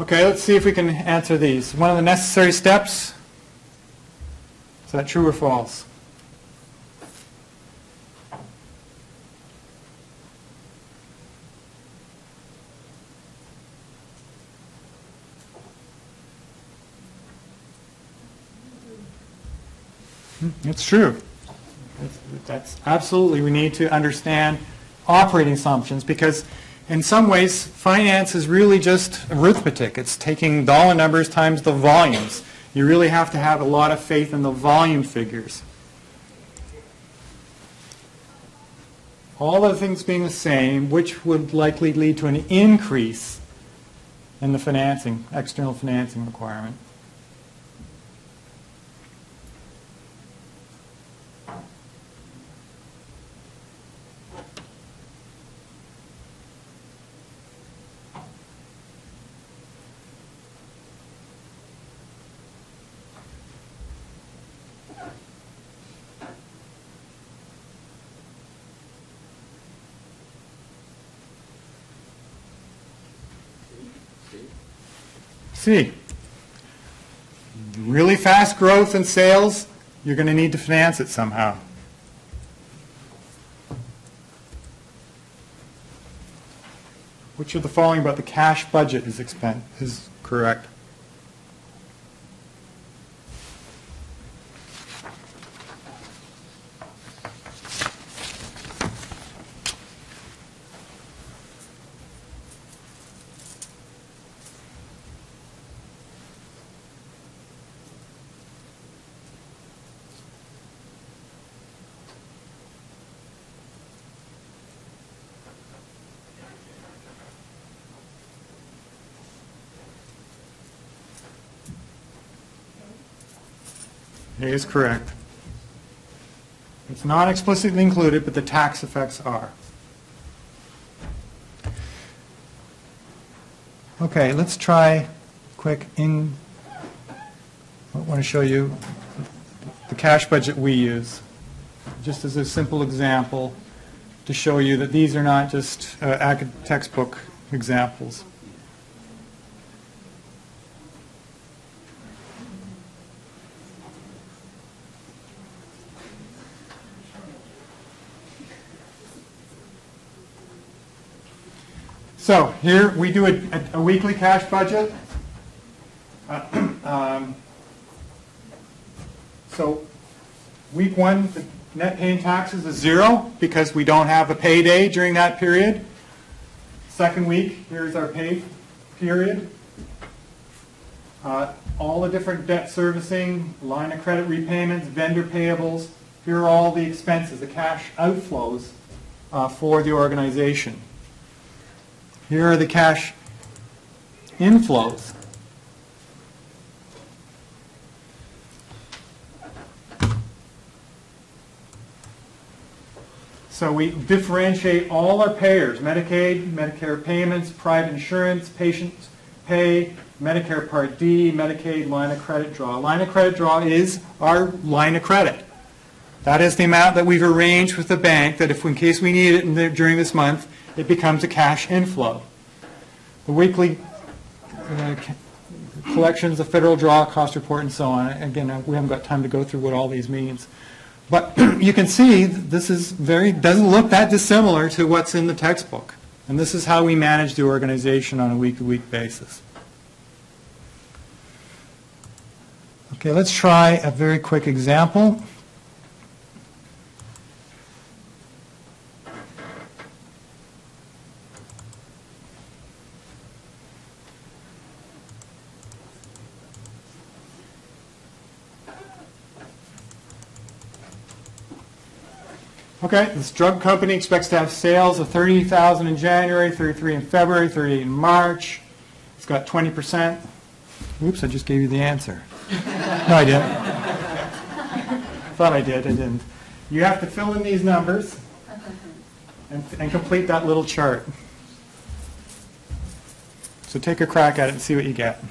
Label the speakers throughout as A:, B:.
A: Okay, let's see if we can answer these. One of the necessary steps, is that true or false? It's true. That's absolutely, we need to understand operating assumptions, because in some ways finance is really just arithmetic. It's taking dollar numbers times the volumes. You really have to have a lot of faith in the volume figures. All other things being the same, which would likely lead to an increase in the financing, external financing requirement. C. Really fast growth in sales, you're going to need to finance it somehow. Which of the following about the cash budget is correct? A is correct. It's not explicitly included, but the tax effects are. Okay, let's try quick I want to show you the cash budget we use, just as a simple example to show you that these are not just textbook examples. So here we do a weekly cash budget. So week 1, the net paying taxes is 0 because we don't have a payday during that period. Second week, here's our pay period. All the different debt servicing, line of credit repayments, vendor payables. Here are all the expenses, the cash outflows for the organization. Here are the cash inflows. So we differentiate all our payers: Medicaid, Medicare payments, private insurance, patient pay, Medicare Part D, Medicaid line of credit draw. Line of credit draw is our line of credit. That is the amount that we've arranged with the bank that if in case we need it during this month, it becomes a cash inflow. The weekly collections, the federal draw, cost report, and so on. Again, we haven't got time to go through what all these means. But you can see this is doesn't look that dissimilar to what's in the textbook. And this is how we manage the organization on a week-to-week basis. Okay, let's try a very quick example. Okay, this drug company expects to have sales of $30,000 in January, $33,000 in February, $38,000 in March. It's got 20%. Oops, I just gave you the answer. No, I didn't. I thought I did. I didn't. You have to fill in these numbers and complete that little chart. So take a crack at it and see what you get.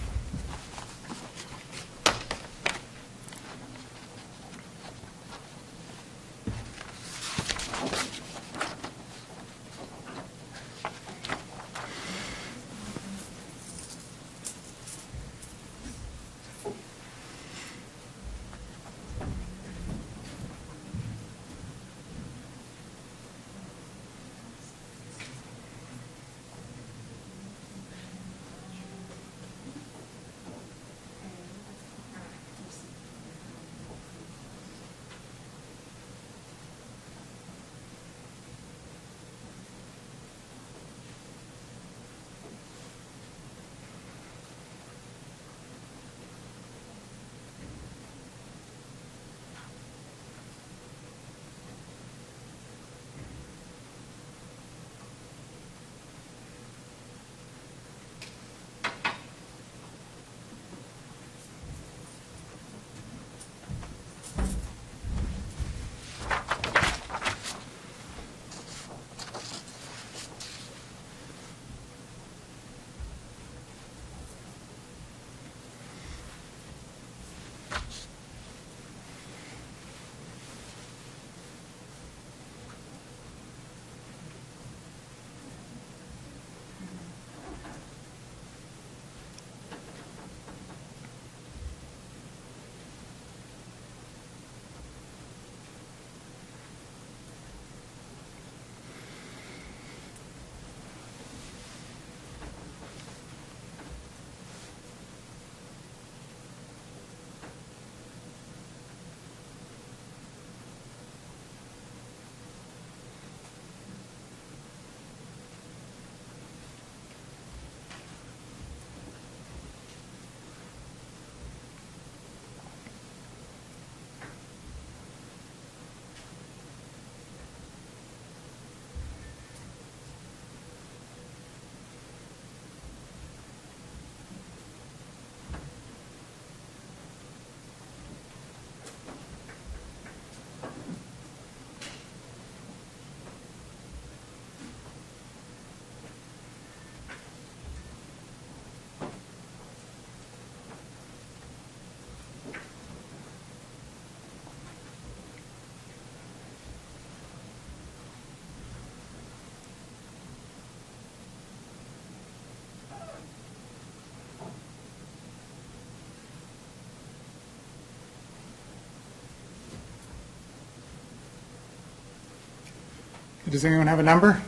A: Does anyone have a number?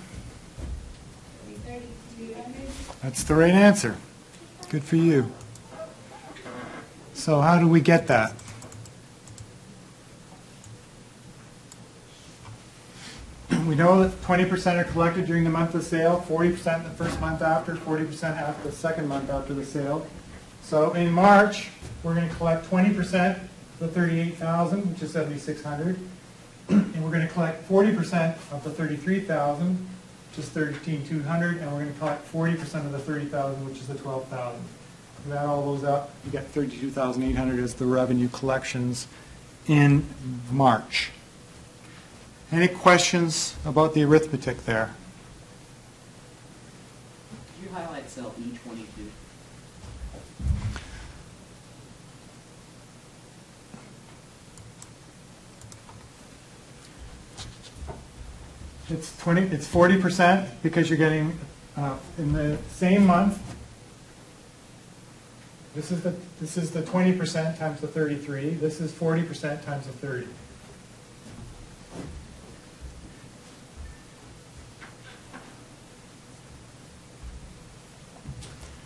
B: 3,200.
A: That's the right answer. Good for you. So how do we get that? We know that 20% are collected during the month of sale, 40% the first month after, 40% after the second month after the sale. So in March, we're going to collect 20% of the 38,000, which is 7,600, and we're going to collect 40% of the 33,000, which is 13,200, and we're going to collect 40% of the 30,000, which is the 12,000. You add all those up, you get 32,800 as the revenue collections in March. Any questions about the arithmetic there?
C: Could you highlight cell E22?
A: It's 40% because you're getting in the same month. This is the 20% times the 33. This is 40% times the 30.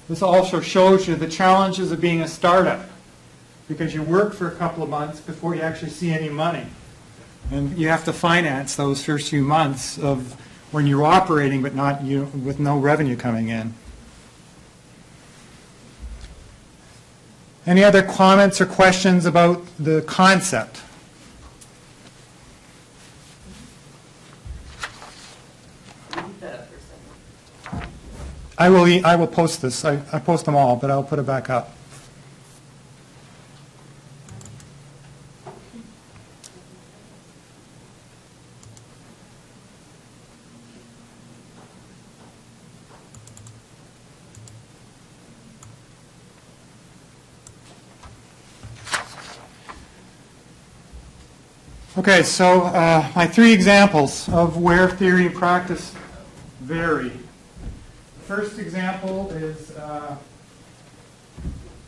A: This also shows you the challenges of being a startup, because you work for a couple of months before you actually see any money. And you have to finance those first few months of when you're operating but not with no revenue coming in. Any other comments or questions about the concept?
C: Repeat that up for a second.
A: I will post this. I post them all, but I'll put it back up. Okay, so my three examples of where theory and practice vary. First example is,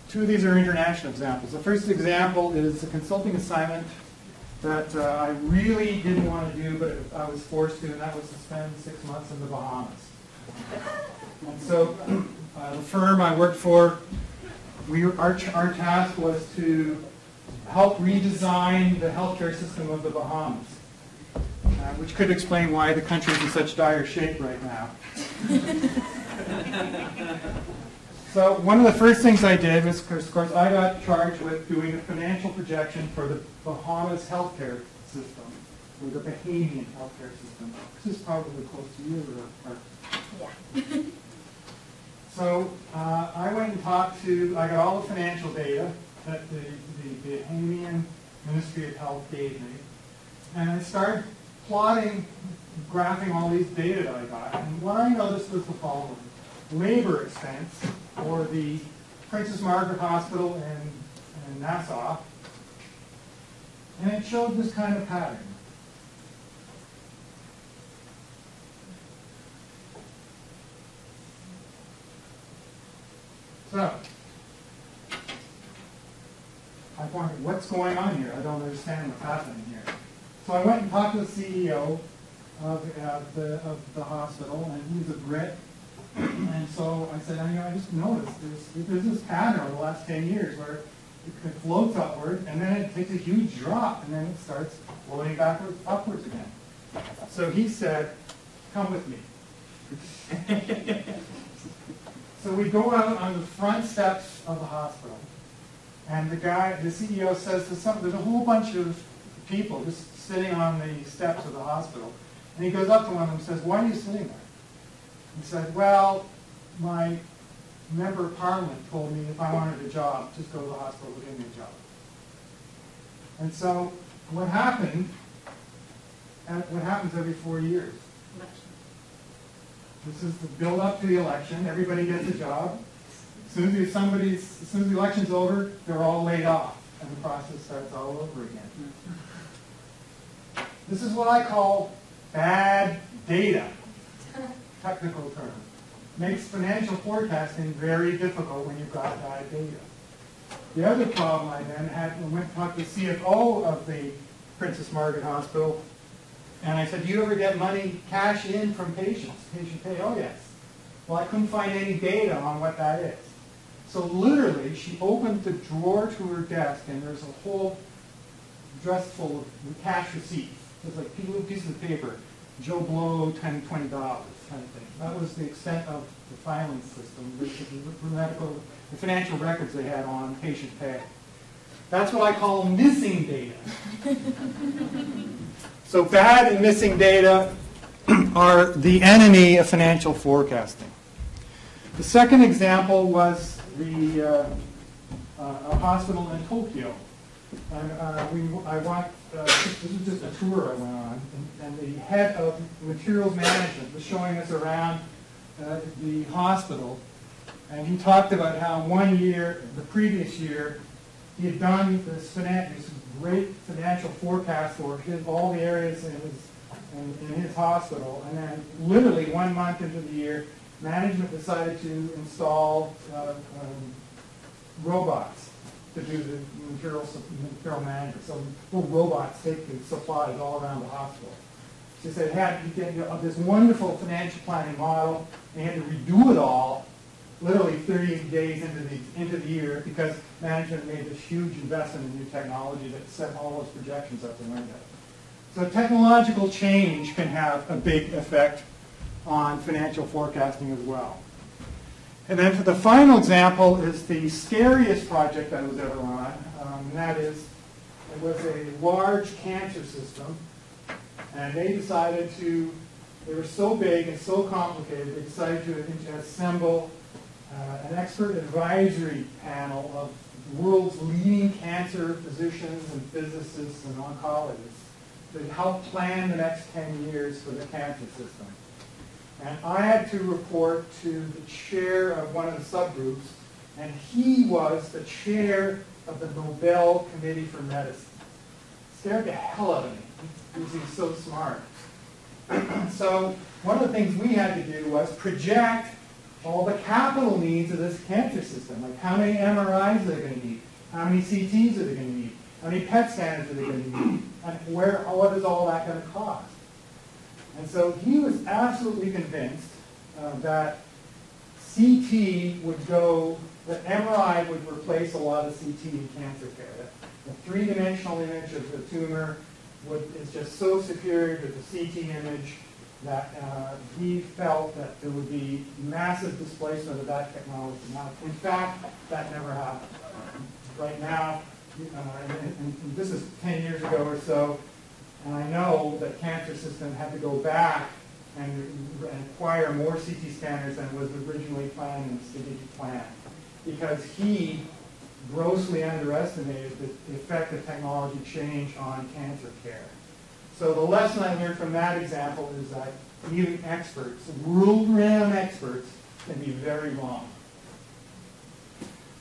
A: two of these are international examples. The first example is a consulting assignment that I really didn't want to do, but I was forced to, and that was to spend 6 months in the Bahamas. And so the firm I worked for, our task was to help redesign the healthcare system of the Bahamas, which could explain why the country is in such dire shape right now. So one of the first things I did was, of course, I got charged with doing a financial projection for the Bahamas healthcare system, or the Bahamian healthcare system. This is probably close to you, or
B: Yeah.
A: So I went and talked to, I got all the financial data that the Bahamian Ministry of Health gave me. And I started plotting, graphing all these data that I got. And what I noticed was the following. Labor expense for the Princess Margaret Hospital in Nassau. And it showed this kind of pattern. So, I wondered, what's going on here? I don't understand what's happening here. So I went and talked to the CEO of the hospital, and he's a Brit. And so I said, I just noticed there's this pattern over the last 10 years where it floats upward, and then it takes a huge drop, and then it starts floating backwards, upwards again. So he said, come with me. So we go out on the front steps of the hospital, and the CEO says there's a whole bunch of people just sitting on the steps of the hospital. And he goes up to one of them and says, why are you sitting there? He said, well, my member of parliament told me if I wanted a job, just go to the hospital and give me a job. And so what happened, and what happens every 4 years? This is the build up to the election. Everybody gets a job. As soon as the election's over, they're all laid off, and the process starts all over again. This is what I call bad data, technical term. Makes financial forecasting very difficult when you've got bad data. The other problem I then had, I went and talked to the CFO of the Princess Margaret Hospital, And I said, do you ever get money cash in from patients? Patient pay? Oh, yes. Well, I couldn't find any data on what that is. So literally, she opened the drawer to her desk, and there's a whole dress full of cash receipts. It's like little pieces of paper. Joe Blow, $10, $20 kind of thing. That was the extent of the filing system, the financial records they had on patient pay. That's what I call missing data. So bad and missing data are the enemy of financial forecasting. The second example was a hospital in Tokyo. And this is just a tour I went on, and the head of materials management was showing us around the hospital, and he talked about how 1 year, the previous year, he had done this great financial forecast for all the areas in his hospital, and then literally 1 month into the year, management decided to install robots to do the material management. So little robots take the supplies all around the hospital. So they had this wonderful financial planning model, and they had to redo it all literally 30 days into the year because management made this huge investment in new technology that set all those projections up the window. So technological change can have a big effect on financial forecasting as well. And then for the final example is the scariest project I was ever on, and that is, it was a large cancer system, and they were so big and so complicated, they decided to assemble an expert advisory panel of the world's leading cancer physicians and physicists and oncologists to help plan the next 10 years for the cancer system. And I had to report to the chair of one of the subgroups, and he was the chair of the Nobel Committee for Medicine. Scared the hell out of me because he was so smart. So one of the things we had to do was project all the capital needs of this cancer system, like how many MRIs are they going to need, how many CTs are they going to need, how many PET scanners are they going to need, and what is all that going to cost. And so he was absolutely convinced that CT would go, that MRI would replace a lot of CT in cancer care. That the three-dimensional image of the tumor is just so superior to the CT image that he felt that there would be massive displacement of that technology. Now, in fact, that never happened. Right now, and this is 10 years ago or so, and I know that cancer system had to go back and acquire more CT scanners than was originally planned in the strategic plan, because he grossly underestimated the effect of technology change on cancer care. So the lesson I learned from that example is that even experts, world-renowned experts, can be very wrong.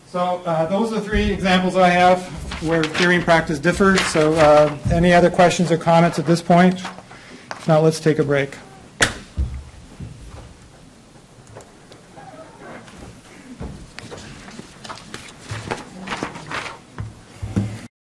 A: So those are the three examples I have where theory and practice differ. So any other questions or comments at this point? If not, let's take a break.